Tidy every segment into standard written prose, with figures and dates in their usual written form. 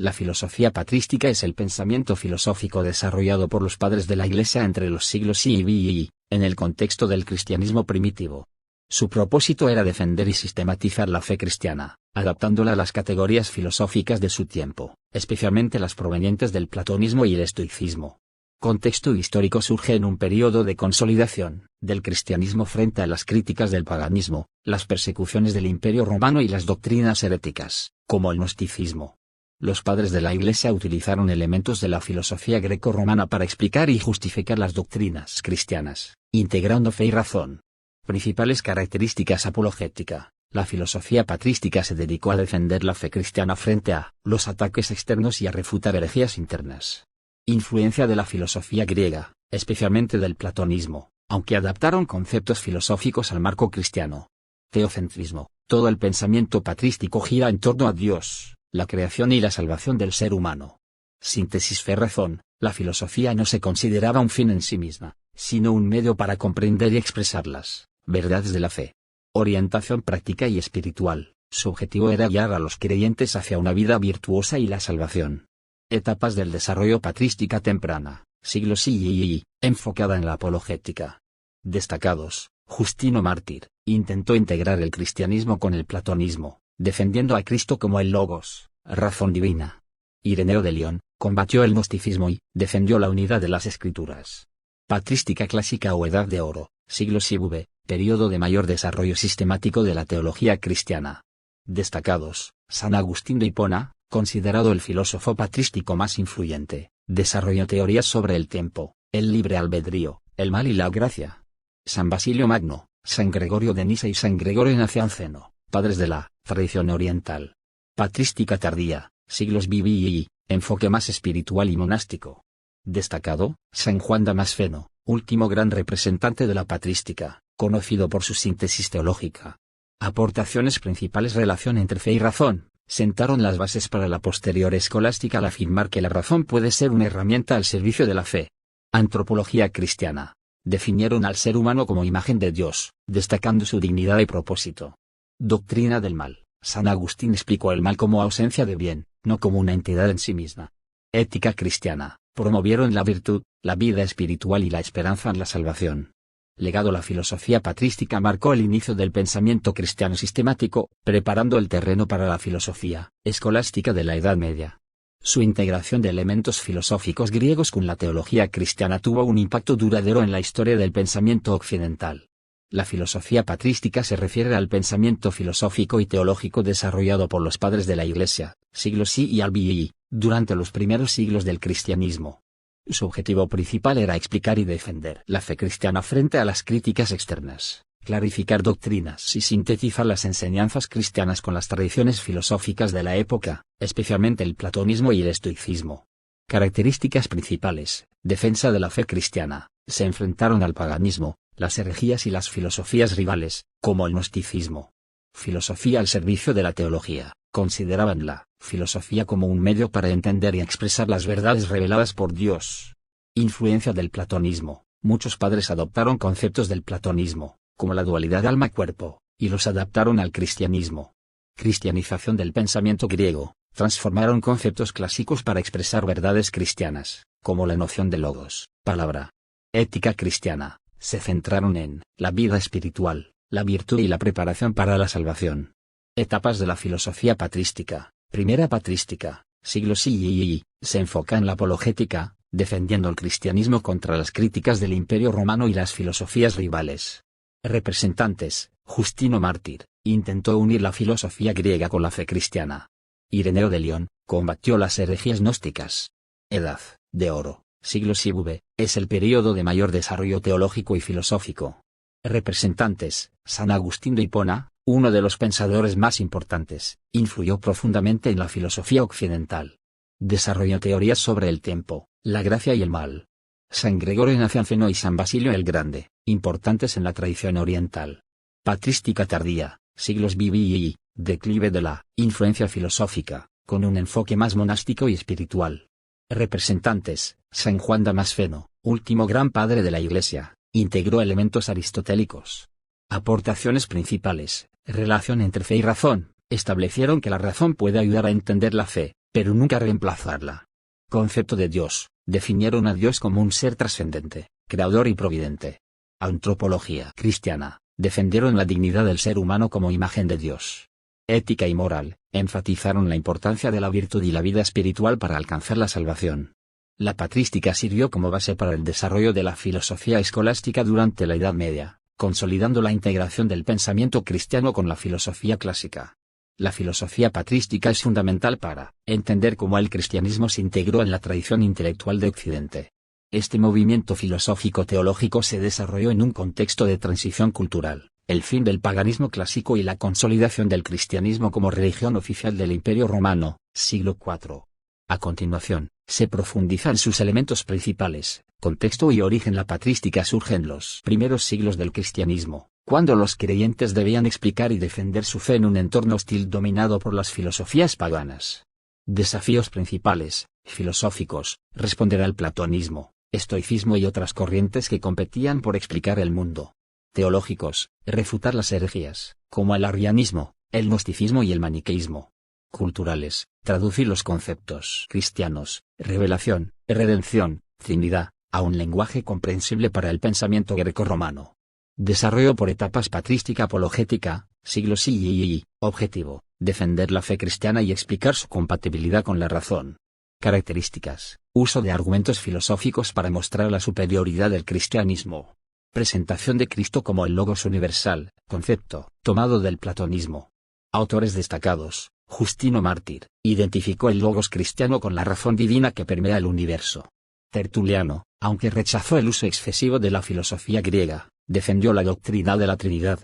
La filosofía patrística es el pensamiento filosófico desarrollado por los padres de la Iglesia entre los siglos I y I, en el contexto del cristianismo primitivo. Su propósito era defender y sistematizar la fe cristiana, adaptándola a las categorías filosóficas de su tiempo, especialmente las provenientes del platonismo y el estoicismo. Contexto histórico: surge en un periodo de consolidación del cristianismo frente a las críticas del paganismo, las persecuciones del Imperio Romano y las doctrinas heréticas, como el gnosticismo. Los padres de la Iglesia utilizaron elementos de la filosofía greco-romana para explicar y justificar las doctrinas cristianas, integrando fe y razón. Principales características: apologética. La filosofía patrística se dedicó a defender la fe cristiana frente a los ataques externos y a refutar herejías internas. Influencia de la filosofía griega, especialmente del platonismo, aunque adaptaron conceptos filosóficos al marco cristiano. Teocentrismo. Todo el pensamiento patrístico gira en torno a Dios, la creación y la salvación del ser humano. Síntesis: fe-razón. La filosofía no se consideraba un fin en sí misma, sino un medio para comprender y expresar las verdades de la fe. Orientación práctica y espiritual. Su objetivo era guiar a los creyentes hacia una vida virtuosa y la salvación. Etapas del desarrollo: patrística temprana, siglos I, enfocada en la apologética. Destacados: Justino Mártir, intentó integrar el cristianismo con el platonismo, defendiendo a Cristo como el Logos, razón divina. Ireneo de León, combatió el gnosticismo y defendió la unidad de las Escrituras. Patrística clásica o Edad de Oro, siglos IV, periodo de mayor desarrollo sistemático de la teología cristiana. Destacados: San Agustín de Hipona, considerado el filósofo patrístico más influyente, desarrolló teorías sobre el tiempo, el libre albedrío, el mal y la gracia. San Basilio Magno, San Gregorio de Nisa y San Gregorio Nacianceno, padres de la tradición oriental. Patrística tardía, siglos VI, enfoque más espiritual y monástico. Destacado: San Juan Damasceno, último gran representante de la patrística, conocido por su síntesis teológica. Aportaciones principales: relación entre fe y razón. Sentaron las bases para la posterior escolástica al afirmar que la razón puede ser una herramienta al servicio de la fe. Antropología cristiana. Definieron al ser humano como imagen de Dios, destacando su dignidad y propósito. Doctrina del mal. San Agustín explicó el mal como ausencia de bien, no como una entidad en sí misma. Ética cristiana. Promovieron la virtud, la vida espiritual y la esperanza en la salvación. Legado: la filosofía patrística marcó el inicio del pensamiento cristiano sistemático, preparando el terreno para la filosofía escolástica de la Edad Media. Su integración de elementos filosóficos griegos con la teología cristiana tuvo un impacto duradero en la historia del pensamiento occidental. La filosofía patrística se refiere al pensamiento filosófico y teológico desarrollado por los padres de la Iglesia, siglos I y VI, durante los primeros siglos del cristianismo. Su objetivo principal era explicar y defender la fe cristiana frente a las críticas externas, clarificar doctrinas y sintetizar las enseñanzas cristianas con las tradiciones filosóficas de la época, especialmente el platonismo y el estoicismo. Características principales: defensa de la fe cristiana. Se enfrentaron al paganismo, las herejías y las filosofías rivales, como el gnosticismo. Filosofía al servicio de la teología. Consideraban la filosofía como un medio para entender y expresar las verdades reveladas por Dios. Influencia del platonismo. Muchos padres adoptaron conceptos del platonismo, como la dualidad alma-cuerpo, y los adaptaron al cristianismo. Cristianización del pensamiento griego. Transformaron conceptos clásicos para expresar verdades cristianas, como la noción de logos, palabra. Ética cristiana. Se centraron en la vida espiritual, la virtud y la preparación para la salvación. Etapas de la filosofía patrística. Primera patrística, siglos I, se enfoca en la apologética, defendiendo el cristianismo contra las críticas del Imperio Romano y las filosofías rivales. Representantes: Justino Mártir, intentó unir la filosofía griega con la fe cristiana. Ireneo de León, combatió las herejías gnósticas. Edad de Oro, siglos IV, es el período de mayor desarrollo teológico y filosófico. Representantes: San Agustín de Hipona, uno de los pensadores más importantes, influyó profundamente en la filosofía occidental. Desarrolló teorías sobre el tiempo, la gracia y el mal. San Gregorio Nacianceno y San Basilio el Grande, importantes en la tradición oriental. Patrística tardía, siglos VI, declive de la influencia filosófica, con un enfoque más monástico y espiritual. Representantes: San Juan Damasceno, último gran padre de la Iglesia, integró elementos aristotélicos. Aportaciones principales: relación entre fe y razón. Establecieron que la razón puede ayudar a entender la fe, pero nunca reemplazarla. Concepto de Dios: definieron a Dios como un ser trascendente, creador y providente. Antropología cristiana: defendieron la dignidad del ser humano como imagen de Dios. Ética y moral: enfatizaron la importancia de la virtud y la vida espiritual para alcanzar la salvación. La patrística sirvió como base para el desarrollo de la filosofía escolástica durante la Edad Media, consolidando la integración del pensamiento cristiano con la filosofía clásica. La filosofía patrística es fundamental para entender cómo el cristianismo se integró en la tradición intelectual de Occidente. Este movimiento filosófico-teológico se desarrolló en un contexto de transición cultural, el fin del paganismo clásico y la consolidación del cristianismo como religión oficial del Imperio Romano, siglo IV. A continuación, se profundiza en sus elementos principales. Contexto y origen: la patrística surge en los primeros siglos del cristianismo, cuando los creyentes debían explicar y defender su fe en un entorno hostil dominado por las filosofías paganas. Desafíos principales: filosóficos, responder al platonismo, estoicismo y otras corrientes que competían por explicar el mundo. Teológicos: refutar las herejías, como el arrianismo, el gnosticismo y el maniqueísmo. Culturales: traducir los conceptos cristianos, revelación, redención, Trinidad, a un lenguaje comprensible para el pensamiento grecorromano. Desarrollo por etapas: patrística apologética, siglos III. Objetivo: defender la fe cristiana y explicar su compatibilidad con la razón. Características: uso de argumentos filosóficos para mostrar la superioridad del cristianismo. Presentación de Cristo como el Logos universal, concepto tomado del platonismo. Autores destacados: Justino Mártir, identificó el Logos cristiano con la razón divina que permea el universo. Tertuliano, aunque rechazó el uso excesivo de la filosofía griega, defendió la doctrina de la Trinidad.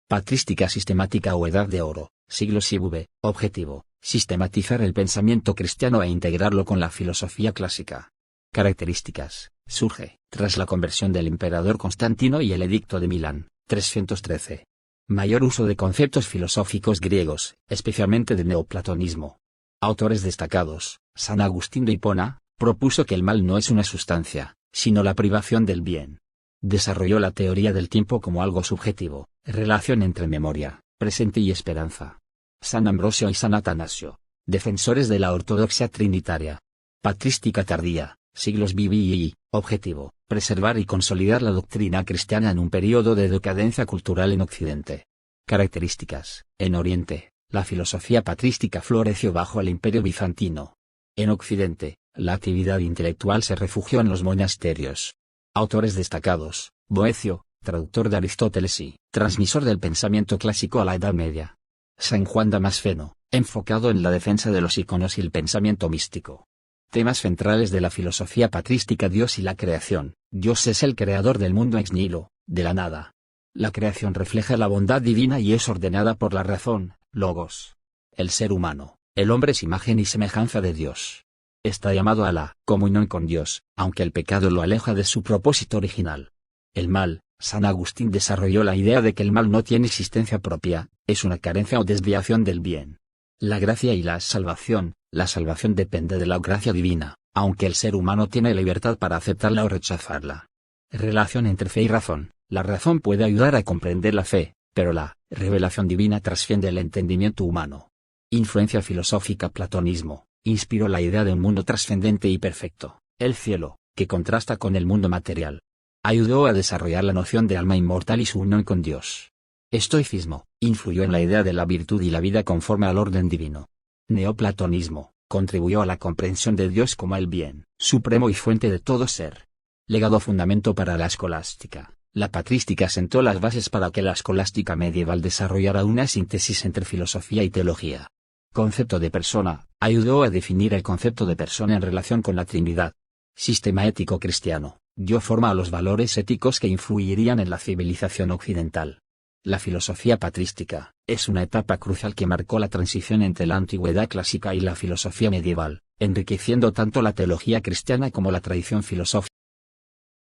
Patrística sistemática o Edad de Oro, siglos IV. Objetivo: sistematizar el pensamiento cristiano e integrarlo con la filosofía clásica. Características: surge tras la conversión del emperador Constantino y el Edicto de Milán, 313. Mayor uso de conceptos filosóficos griegos, especialmente de neoplatonismo. Autores destacados: San Agustín de Hipona, propuso que el mal no es una sustancia, sino la privación del bien. Desarrolló la teoría del tiempo como algo subjetivo, relación entre memoria, presente y esperanza. San Ambrosio y San Atanasio, defensores de la ortodoxia trinitaria. Patrística tardía, siglos VI. Objetivo: preservar y consolidar la doctrina cristiana en un periodo de decadencia cultural en Occidente. Características: en Oriente, la filosofía patrística floreció bajo el Imperio bizantino. En Occidente, la actividad intelectual se refugió en los monasterios. Autores destacados: Boecio, traductor de Aristóteles y transmisor del pensamiento clásico a la Edad Media. San Juan Damasceno, enfocado en la defensa de los iconos y el pensamiento místico. Temas centrales de la filosofía patrística: Dios y la creación. Dios es el creador del mundo ex nihilo, de la nada. La creación refleja la bondad divina y es ordenada por la razón, logos. El ser humano, el hombre, es imagen y semejanza de Dios. Está llamado a la comunión con Dios, aunque el pecado lo aleja de su propósito original. El mal: San Agustín desarrolló la idea de que el mal no tiene existencia propia, es una carencia o desviación del bien. La gracia y la salvación: la salvación depende de la gracia divina, aunque el ser humano tiene libertad para aceptarla o rechazarla. Relación entre fe y razón: la razón puede ayudar a comprender la fe, pero la revelación divina trasciende el entendimiento humano. Influencia filosófica: platonismo inspiró la idea de un mundo trascendente y perfecto, el cielo, que contrasta con el mundo material. Ayudó a desarrollar la noción de alma inmortal y su unión con Dios. Estoicismo influyó en la idea de la virtud y la vida conforme al orden divino. Neoplatonismo contribuyó a la comprensión de Dios como el bien supremo y fuente de todo ser. Legado: fundamento para la escolástica. La patrística sentó las bases para que la escolástica medieval desarrollara una síntesis entre filosofía y teología. Concepto de persona: ayudó a definir el concepto de persona en relación con la Trinidad. Sistema ético cristiano: dio forma a los valores éticos que influirían en la civilización occidental. La filosofía patrística es una etapa crucial que marcó la transición entre la antigüedad clásica y la filosofía medieval, enriqueciendo tanto la teología cristiana como la tradición filosófica.